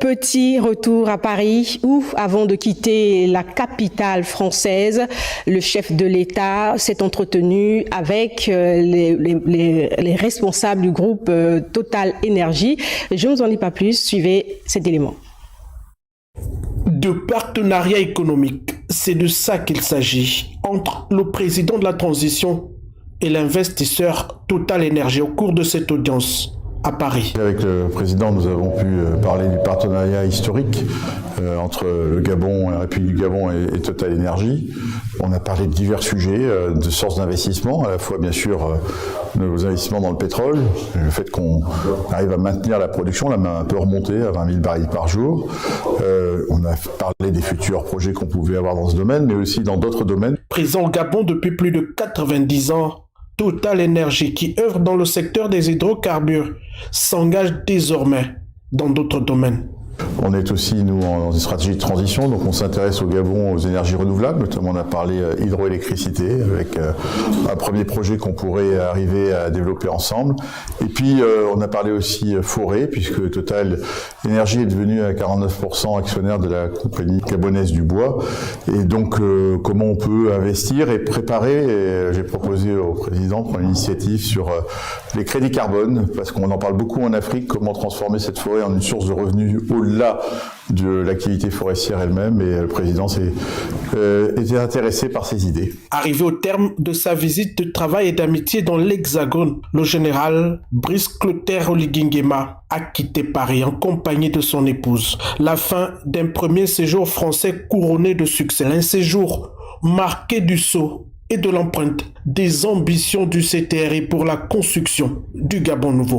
Petit retour à Paris où, avant de quitter la capitale française, le chef de l'État s'est entretenu avec les responsables du groupe Total Énergie. Je ne vous en dis pas plus, suivez cet élément. De partenariat économique, c'est de ça qu'il s'agit entre le président de la transition et l'investisseur Total Énergie au cours de cette audience à Paris. Avec le président, nous avons pu parler du partenariat historique entre le Gabon, la République du Gabon et Total Énergie. On a parlé de divers sujets, de sources d'investissement, à la fois bien sûr nos investissements dans le pétrole, le fait qu'on arrive à maintenir la production, la main un peu remontée à 20 000 barils par jour. On a parlé des futurs projets qu'on pouvait avoir dans ce domaine, mais aussi dans d'autres domaines. Présent au Gabon depuis plus de 90 ans, Total Énergie, qui œuvre dans le secteur des hydrocarbures, s'engage désormais dans d'autres domaines. On est aussi, nous, en stratégie de transition, donc on s'intéresse au Gabon aux énergies renouvelables, notamment on a parlé hydroélectricité, avec un premier projet qu'on pourrait arriver à développer ensemble. Et puis on a parlé aussi forêt, puisque Total Énergie est devenu à 49% actionnaire de la compagnie gabonaise du bois. Et donc comment on peut investir et préparer, et j'ai proposé au président de prendre une initiative sur les crédits carbone, parce qu'on en parle beaucoup en Afrique, comment transformer cette forêt en une source de revenus au-delà de l'activité forestière elle-même, et le président était intéressé par ces idées. Arrivé au terme de sa visite de travail et d'amitié dans l'Hexagone, le général Brice Clotaire Oligui-Nguema a quitté Paris en compagnie de son épouse. La fin d'un premier séjour français couronné de succès, un séjour marqué du sceau et de l'empreinte des ambitions du CTRI pour la construction du Gabon nouveau.